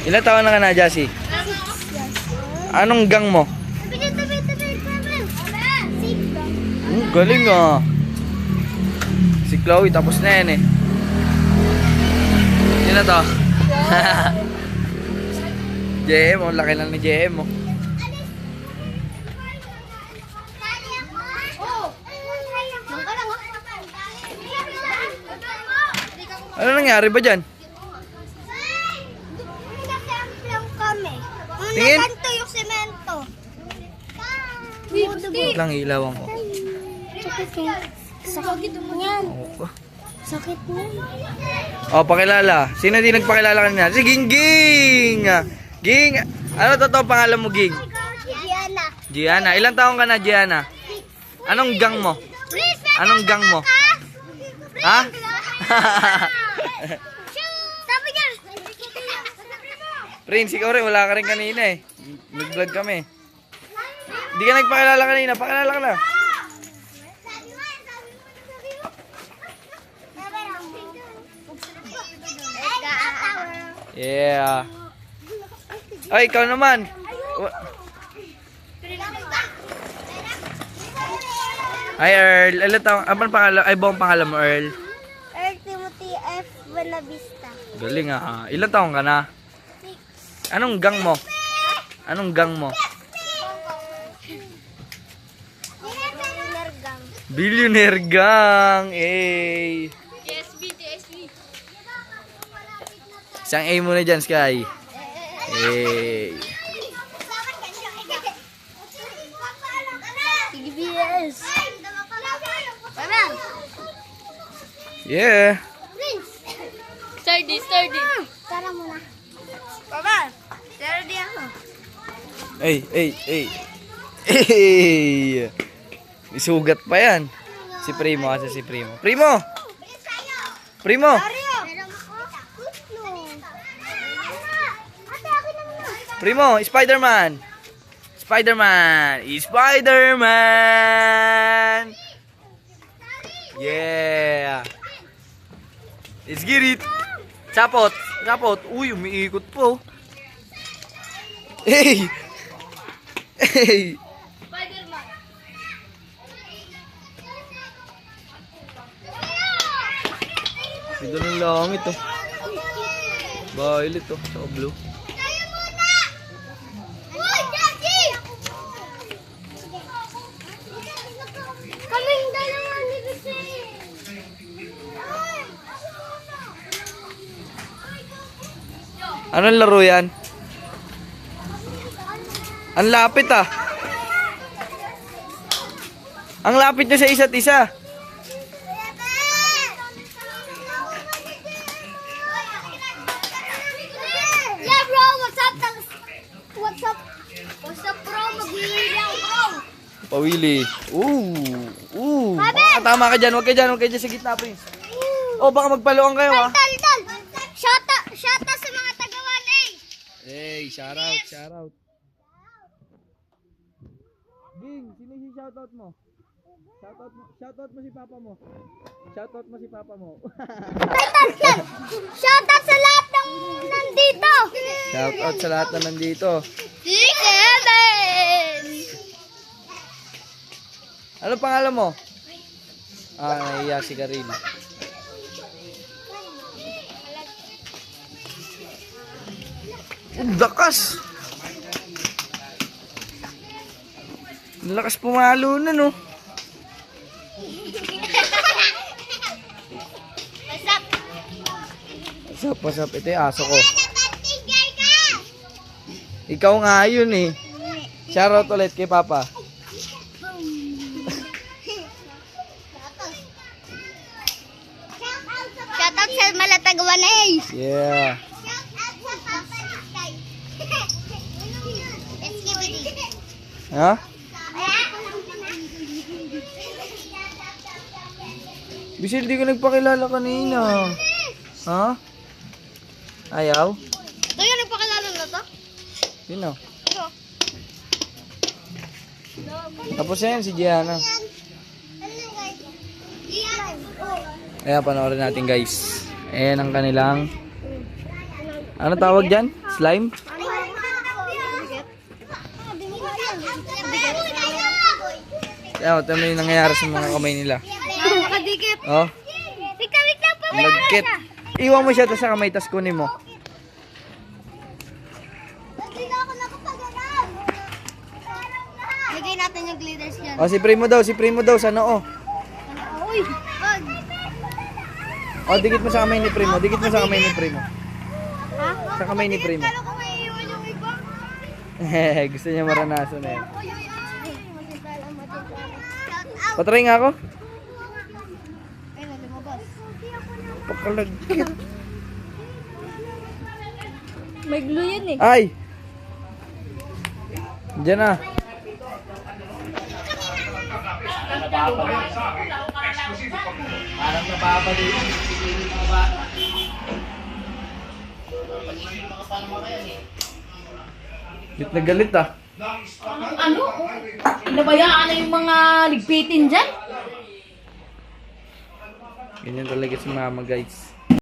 Ilan taon na ka na, Jassy? Anong gang mo? Galing ah. Si Chloe, tapos na yan eh. Yun na to. JM, oh, laki lang ni JM oh. Ano nangyari ba dyan? Tingin? Nakanto yung semento. Wait lang, ilawan ko. Sakit mo yan. Oh, Sakit mo. oh, pakilala. Sino di nagpakilala kanina? Si Gingging! Ging! Ano totoo pangalan mo, Ging? Diana. Gianna. Ilang taong ka na, Gianna? Anong gang mo? Anong gang mo? Ha? Sabi niya. Prince, ikaw rin. Wala ka rin kanina eh. Nag-vlog kami. Hindi ka nagpakilala kanina. Pakilala ka na. Yeah. Ay, ikaw naman. Hi, Earl. Ilan taong? Ano pangalan? Ay, buong pangalan mo, Earl? Earl Timothy F. Buenavista. Galing ah. Ilan taong ka na? Anong gang mo? Anong gang mo? Nergang. Billionaire gang. Eh. Isang A muna dyan, Sky. Eh. TBS. Yeah. Sturdy. Tara muna. Papa, sturdy ako. Ay. Hey. Isugat pa yan. Si Primo, asa si Primo. Primo! Primo! Primo, Spider-Man! Spider-Man! Spider-Man! Yeah! Let's get it! Sapot! Sapot! Uy, umiikot po. Hey! Hey! Ganda ng langit oh. Violet oh, sa blue. Kaming dalawa ni Bisi. Anong laro yan? Ang lapit ah. Ang lapit nyo sa isa't isa. Yeah bro, what's up? What's up? What's up bro? Mag-iilaw bro. Pawili. Baka tama ka dyan. Huwag ka dyan sa gitna, Prince. Oh, baka magpaluan kayo ah. Tal. Shout out sa mga tagawan eh. Hey, shout out. Ging, sino si shoutout mo? Shoutout mo si papa mo. Shoutout mo si papa mo. Shout out sa lahat ng nandito. Shoutout sa lahat na nandito. Si Kevin. Ano pangalan mo? Nahiya si Karil. Ang lakas! Ang lakas pumalo na no. What's up? Ito yung aso ko. Ikaw nga yun eh. Shoutout ulit kay Papa. Shout out sa Malatagawan eh. Yeah. Ha? Bisil, di ko nagpakilala kanina. Ha? Ayaw? Ito yung nagpakilala na to? Sino? Ito. Tapos yan, si Gianna. Ayan, panoorin natin guys. Ayan ang kanilang Ano tawag dyan? Slime? Ito mo yung nangyayari sa mga kamay nila. Nakadikit. Oh, Wait lang po. nagkit. Iwan mo siya to sa kamay, tas kunin mo. Hindi na ako nakapagalaw. Lagay natin yung glitters dyan. Oh, si Primo daw sa noo. Uy! Oh, dikit mo sa kamay ni Primo, dikit mo sa kamay ni Primo. Ha? Sa kamay ni Primo. Kala ko may iwan yung iba. Gusto niya maranasan na yan. Shout out. Patry nga ako. Ay, lumabas. Pakalagkit. May glue yan eh. Ay! Diyan na. Parang nababali yung mga bata. Galit na galit ah. Ano? Nabayaan na yung mga ligpitin dyan? Ganyan talaga si mama guys.